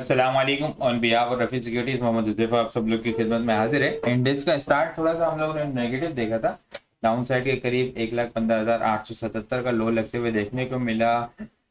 अस्सलाम वालेकुम on behalf of Rafi securities Mohammad Huzaifa आप सब लोग की खिदमत में हाजिर है। इंडेक्स का स्टार्ट थोड़ा सा हम लोगों ने नेगेटिव देखा था, डाउन साइड के करीब 1,15,877 का लो लगते हुए देखने को मिला।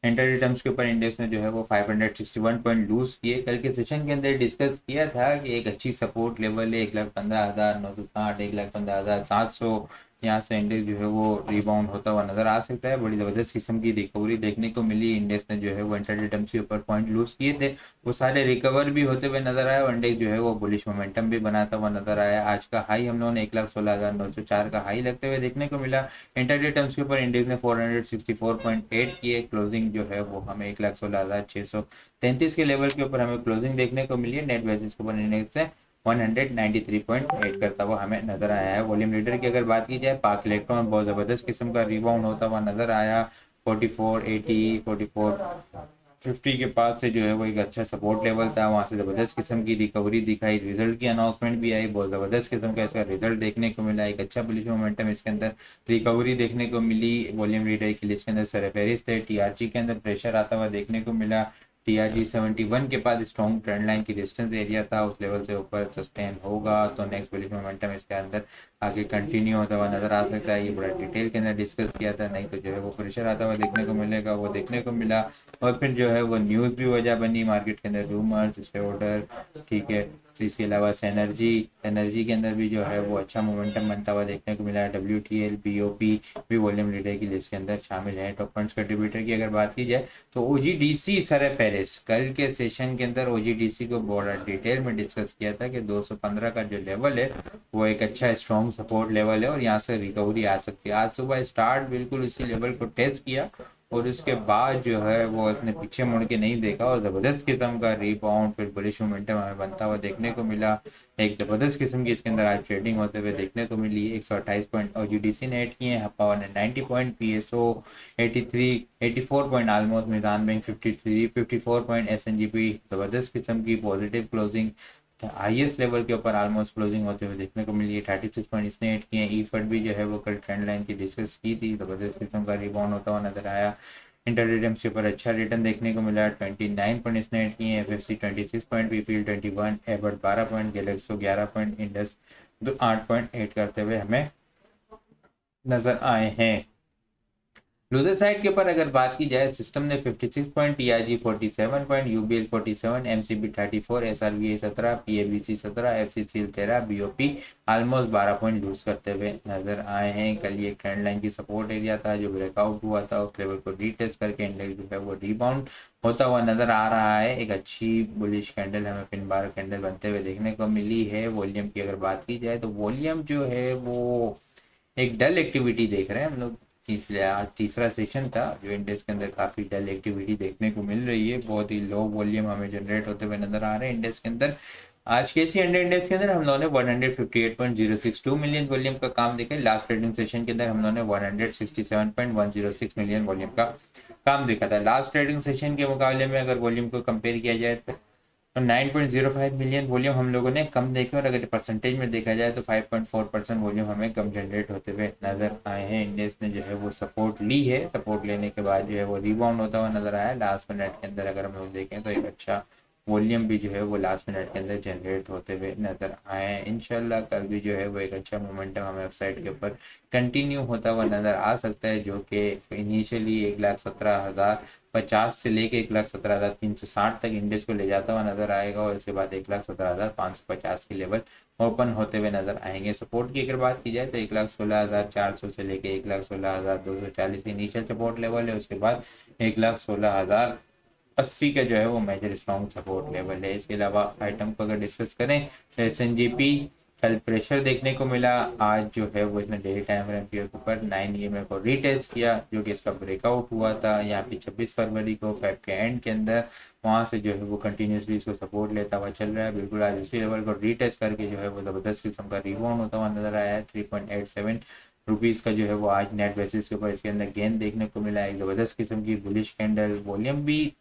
इंटरडे टर्म्स के ऊपर इंडेक्स ने जो है वो 561 पॉइंट लूज किए। कल के सेशन के अंदर डिस्कस किया था कि एक अच्छी सपोर्ट लेवल है 1,15,960, 1,15,700, यहाँ से इंडेक्स जो है वो रिबाउंड होता हुआ नजर आ सकता है। बड़ी ज़बरदस्त किस्म की रिकवरी देखने को मिली। इंडेक्स ने जो है वो इंटरडे टर्म्स के ऊपर पॉइंट लूज किए थे, वो सारे रिकवर भी होते हुए नजर आए और इंडेक्स जो है वो बुलिश मोमेंटम भी बनाता हुआ नजर आया। आज का हाई हम लोगों ने 1,16,904 का हाई लगते हुए देखने को मिला। इंटरडे टर्म्स के ऊपर इंडेक्स ने 464.8 किए। क्लोजिंग जो है वो हमें 1,16,633 के लेवल के ऊपर हमें क्लोजिंग देखने को मिली है। नेट बेसिस के ऊपर इंडेक्स से 193.8 करता हुआ हमें नजर आया है। वॉल्यूम लीडर की अगर बात की जाए, पाक इलेक्ट्रॉन बहुत जबरदस्त किस्म का रिबाउंड होता हुआ नजर आया। 4480 4450 के पास से जो है वो एक अच्छा सपोर्ट लेवल था, वहां से जबरदस्त किस्म की रिकवरी दिखाई। रिजल्ट की अनाउंसमेंट भी आई, बहुत जबरदस्त किस्म का इसका रिजल्ट देखने को मिला। एक अच्छा बुलिश मोमेंटम इसके अंदर रिकवरी देखने को मिली। वॉल्यूम लीडर की लिस्ट के अंदर सरफेरिस थे। टीआरजी के अंदर प्रेशर आता हुआ देखने को मिला। टीआरजी 71 के बाद स्ट्रॉन्ग ट्रेंड लाइन की डिस्टेंस एरिया था, उस लेवल से ऊपर सस्टेन होगा तो नेक्स्ट बुलिश मोमेंटम इसके अंदर आगे कंटिन्यू होता हुआ नजर आ सकता है। ये बड़ा डिटेल के अंदर डिस्कस किया था, नहीं तो जो है वो प्रेशर आता हुआ देखने को मिलेगा, वो देखने को मिला। और फिर जो है वो न्यूज़ भी वजह बनी मार्केट के अंदर, रूमर्स, इस ऑर्डर, ठीक है। तो इसके अलावा एनर्जी के अंदर भी जो है वो अच्छा मोमेंटम बनता हुआ देखने को मिला। WTL BOP भी वॉल्यूम लीडर की लिस्ट के अंदर शामिल है। टॉप फंड्स कंट्रीब्यूटर की अगर बात की जाए तो OGDC सर फेरिस कल के सेशन के अंदर OGDC को बड़ा डिटेल में डिस्कस किया था कि 215 का जो लेवल है वो एक अच्छा स्ट्रॉन्ग सपोर्ट लेवल है और यहाँ से रिकवरी आ सकती है। आज सुबह स्टार्ट बिल्कुल उसी लेवल को टेस्ट किया और उसके बाद जो है वो इसने पीछे मुड़ के नहीं देखा और ज़बरदस्त किस्म का रीबाउंड फिर बुलिश मोमेंटम हमें बनता हुआ देखने को मिला। एक ज़बरदस्त किस्म की इसके अंदर आज ट्रेडिंग होते हुए देखने को मिली। 128 पॉइंट OGDC ने ऐड किए हैं, हप्पा 90 पॉइंट, PSO 84 पॉइंट, आलमोस्ट मैदान बैंक 54 पॉइंट, SNGP ज़बरदस्त किस्म की पॉजिटिव क्लोजिंग हाईएस्ट लेवल के ऊपर ऑलमोस्ट क्लोजिंग होते हुए देखने को मिली है। 36 पॉइंट इसने ऐड किए हैं। ईफड भी जो है वो कल ट्रेंड लाइन की डिस्कस की थी, जबरदस्त किस्म का रिबाउंड होता हुआ नजर आया। इंटरडेम्स के ऊपर अच्छा रिटर्न देखने को मिला। 29 पॉइंट इसने ऐड किए हैं। FFC 26 point, BPL 21, Abbott 12 point, Glaxo 11 point, Indus 8.8 करते हुए हमें नजर आए हैं। लूजर साइड के ऊपर अगर बात की जाए, सिस्टम ने 56 point, TRG 47 point, UBL 47, MCB 34, SRVA 17, PABC 17, FCCL 13, BOP almost 12 point lose करते हुए नजर आए हैं। कल ये ट्रेंड लाइन की सपोर्ट एरिया था जो ब्रेकआउट हुआ था, उस लेवल को रीटेस्ट करके इंडेक्स जो है वो रिबाउंड होता हुआ नजर आ रहा है। एक अच्छी बुलिश कैंडल हमें पिन बार कैंडल बनते हुए देखने को मिली है। वॉल्यूम की अगर बात की जाए तो वॉल्यूम जो है वो एक डल एक्टिविटी देख रहे हैं हम लोग। आज तीसरा सेशन था जो इंडेक्स के अंदर काफ़ी डल एक्टिविटी देखने को मिल रही है। बहुत ही लो वॉल्यूम हमें जनरेट होते हुए नजर आ रहे हैं इंडेक्स के अंदर। आज के CND इंडेक्स के अंदर हम लोगों ने 158.062 मिलियन वॉल्यूम का काम देखा। लास्ट ट्रेडिंग सेशन के अंदर हम लोगों ने 167.106 मिलियन वॉल्यूम का काम देखा था। लास्ट ट्रेडिंग सेशन के मुकाबले में अगर वॉल्यूम को कंपेयर किया जाए तो 9.05 मिलियन वॉल्यूम हम लोगों ने कम देखे और अगर परसेंटेज में देखा जाए तो 5.4% वॉल्यूम हमें कम जनरेट होते हुए नजर आए हैं। इंडेक्स ने जो है वो सपोर्ट ली है, सपोर्ट लेने के बाद जो है वो रिबाउंड होता हुआ नजर आया। लास्ट मिनट के अंदर अगर हम लोग देखें तो एक अच्छा वॉल्यूम भी जो है वो लास्ट मिनट के अंदर जनरेट होते हुए नजर आए हैं। इंशाल्लाह कल भी जो है वो एक अच्छा मोमेंटम हमें वेबसाइट के ऊपर कंटिन्यू होता हुआ नजर आ सकता है, जो कि इनिशियली 1,17,050 से लेके 1,17,360 तक इंडेक्स को ले जाता हुआ नजर आएगा और इसके बाद 1,17,550 के लेवल ओपन होते हुए नजर आएंगे। सपोर्ट की अगर बात की जाए तो 1,16,400 से लेके 1,16,240 इनिशियल सपोर्ट लेवल है। उसके बाद 1,16,080 का जो है वो मेजर स्ट्रॉन्ग सपोर्ट लेवल है। इसके अलावा आइटम को अगर डिस्कस करें तो SNGP कल प्रेशर देखने को मिला। आज जो है वो इसने डेली टाइम फ्रेम के ऊपर 9 EMA को रीटेस्ट किया, जो कि इसका ब्रेकआउट हुआ था यहाँ पे 26 फरवरी को फेब के एंड के अंदर। वहाँ से जो है वो कंटिन्यूसली इसको सपोर्ट लेता हुआ चल रहा है। बिल्कुल आज इसी लेवल को रीटेस्ट करके जो है वो जबरदस्त किस्म का रिबाउंड होता हुआ नजर आया है। 3.87 रुपीज़ का जो है वो आज नेट बेसिस के ऊपर इसके अंदर गेन देखने को मिला है। एक जबरदस्त किस्म की बुलिश कैंडल। वॉल्यूम भी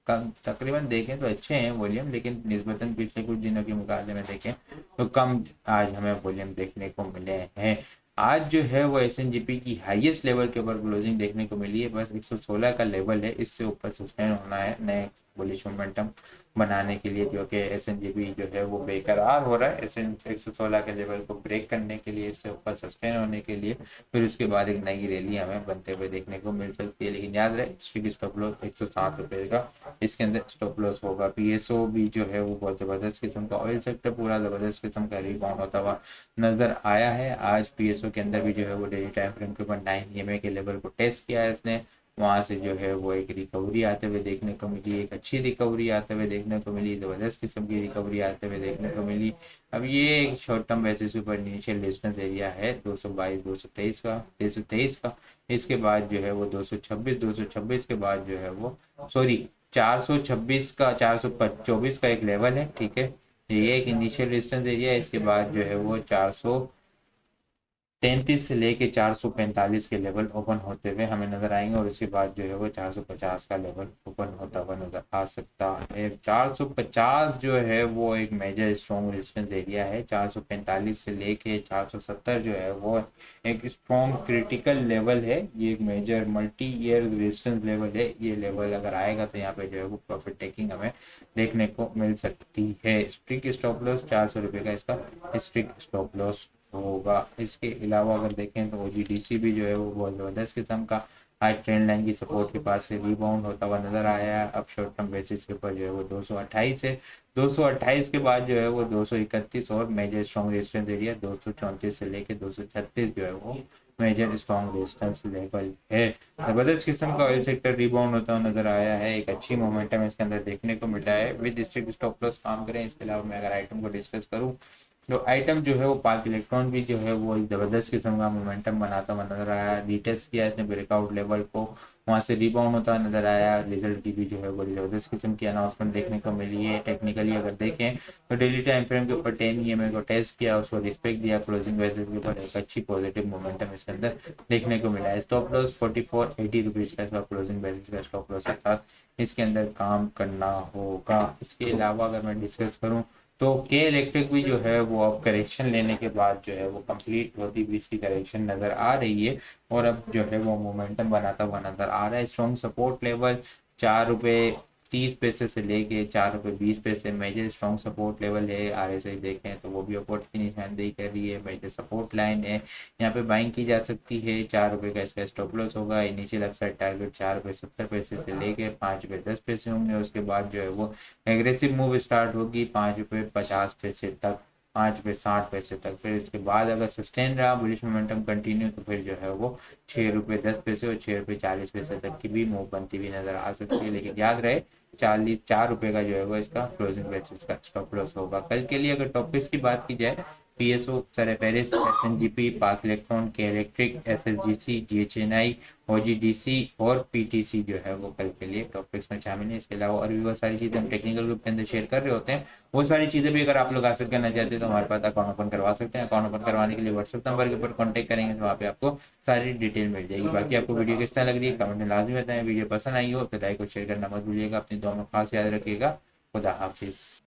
कम तकरीबन देखें तो अच्छे हैं वॉल्यूम, लेकिन निस्बतन पिछले कुछ दिनों के मुकाबले में देखें तो कम आज हमें वॉल्यूम देखने को मिले हैं। आज जो है वो SNGP की हाईएस्ट लेवल के ऊपर क्लोजिंग देखने को मिली है। बस 116 का लेवल है, इससे ऊपर सस्टेन होना है, नेक्स्ट बुलिश मोमेंटम बनाने के लिए, जो कि SNGP जो है वो बेकरार हो रहा है SN 116 के लेवल को ब्रेक करने के लिए, इससे ऊपर सस्टेन होने के लिए, फिर उसके बाद एक नई रैली हमें बनते हुए देखने को मिल सकती है। लेकिन याद रहे स्ट्रिक्ट स्टॉप लॉस 107 रुपये का इसके अंदर स्टॉप लॉस होगा। PSO भी जो है वो बहुत ज़बरदस्त किस्म का, ऑयल सेक्टर पूरा ज़बरदस्त किस्म का रिबाउंड होता हुआ नजर आया है। आज PSO के अंदर भी जो है वो डेली टाइम फ्रेम के ऊपर 9 EMA के लेवल को टेस्ट किया है इसने, वहां से जो है वो एक रिकवरी आते हुए देखने को मिली, एक अच्छी रिकवरी आते हुए देखने को मिली, जबरदस्त किस्म की रिकवरी आते हुए देखने को मिली। अब ये एक शॉर्ट टर्म बेसिस के ऊपर इनिशियल रेजिस्टेंस एरिया है 222 223 का 323 का। इसके बाद जो है वो 226 के बाद जो है वो 426 का 424 का एक लेवल है, ठीक है, ये एक इनिशियल रेजिस्टेंस एरिया है। इसके बाद जो है वो 433 से लेके 445 के लेवल ओपन होते हुए हमें नजर आएंगे, और इसके बाद जो है वो 450 का लेवल ओपन होता हुआ नजर आ सकता है। 450 जो है वो एक मेजर स्ट्रॉन्ग रेजिस्टेंस एरिया है। 445 से लेके 470 जो है वो एक स्ट्रॉन्ग क्रिटिकल लेवल है, ये एक major multi year resistance level है। ये लेवल अगर आएगा तो यहाँ पे जो है वो प्रॉफिट टेकिंग हमें देखने को मिल सकती है। स्ट्रिक्ट स्टॉप लॉस 400 रुपये का इसका स्ट्रिक्ट स्टॉप लॉस होगा। इसके अलावा अगर देखें तो OGDC भी जो है वो बहुत ज़बरदस्त किस्म का हाई ट्रेंड लाइन की सपोर्ट के पास से रिबाउंड होता हुआ नजर आया है। अब शॉर्ट टर्म बेसिस के ऊपर जो है वो 228 है, 228 के बाद जो है वो 231 और मेजर स्ट्रॉन्ग रेजिस्टेंस एरिया 234 से लेके 236 जो है वो मेजर स्ट्रॉन्ग रेजिस्टेंस लेवल है। जबरदस्त किस्म का ऑयल सेक्टर रिबाउंड होता हुआ नजर आया है, एक अच्छी मोमेंटम इसके अंदर देखने को मिला है। विद स्ट्रिक्ट स्टॉप लॉस काम करें। इसके अलावा मैं अगर आइटम को डिस्कस करूँ तो आइटम जो है वो पार्क इलेक्ट्रॉन भी जो है वो एक ज़बरदस्त किस्म का मोमेंटम बनाता हुआ नजर आया। रीटेस्ट किया इसने ब्रेकआउट लेवल को, वहाँ से रिबाउंड होता हुआ नजर आया। रिजल्ट की भी जो है वो ज़बरदस्त किस्म की अनाउंसमेंट देखने को मिली है। टेक्निकली अगर देखें तो डेली टाइम फ्रेम के ऊपर 10 EMA को टेस्ट किया, उसको रिस्पेक्ट दिया, क्लोजिंग बेसिस के ऊपर एक अच्छी पॉजिटिव मोमेंटम इसके अंदर देखने को मिला है। स्टॉप लॉस 4480 रुपीज़ का इसका क्लोजिंग बेसिस का स्टॉप लॉस के साथ इसके अंदर काम करना होगा। इसके अलावा अगर मैं डिस्कस करूँ तो के इलेक्ट्रिक भी जो है वो अब करेक्शन लेने के बाद जो है वो कंप्लीट होती हुई इसकी करेक्शन नज़र आ रही है, और अब जो है वो मोमेंटम बनाता हुआ नज़र आ रहा है। स्ट्रॉन्ग सपोर्ट लेवल 4 रुपये 30 पैसे से लेके 4 रुपये 20 पैसे मेजर स्ट्रॉन्ग सपोर्ट लेवल है। RSI देखें तो वो भी अपोर्ट की निशानदेही कर रही है, मेजर सपोर्ट लाइन है, यहाँ पे बाइंग की जा सकती है। 4 रुपये का इसका स्टॉप लॉस होगा। इनिशियल अपसाइड टारगेट 4 रुपये 70 पैसे से लेके 5 रुपये 10 पैसे होंगे। उसके बाद जो है वो एग्रेसिव मूव स्टार्ट होगी 5 रुपये 50 पैसे तक, 5 रुपये 60 पैसे तक। फिर इसके बाद अगर सस्टेन रहा बुलिश मोमेंटम कंटिन्यू तो फिर जो है वो 6 रुपये 10 पैसे और 6 रुपये 40 पैसे तक की भी मूव बनती हुई नजर आ सकती है। लेकिन याद रहे 4 रुपये का जो है वो इसका क्लोजिंग बेसिस का स्टॉप लॉस होगा। कल के लिए अगर टॉपिक्स की बात की जाए, PSO sir Paris, SNGP, park electron, के इलेक्ट्रिक, SSGC, GHNI, OGDC और PTC जो है वो कल के लिए टॉपिक्स में शामिल है। इसके अलावा और भी बहुत सारी चीज़ें हम टेक्निकल ग्रुप के अंदर शेयर कर रहे होते हैं। वो सारी चीज़ें भी अगर आप लोग हासिल करना चाहते हैं तो हमारे पास अकाउंट ओपन करवा सकते हैं। अकाउंट ओपन करवाने के लिए व्हाट्सएप नंबर के ऊपर कॉन्टैक्ट करेंगे तो वहाँ पे आपको सारी डिटेल मिल जाएगी। बाकी आपको वीडियो किस तरह लग रही है कमेंट में लाजमी बताएं। वीडियो पसंद आई हो तो लाइक और शेयर करना मत भूलिएगा। अपनी दुआ में खास याद रखिएगा। खुदा हाफिज़।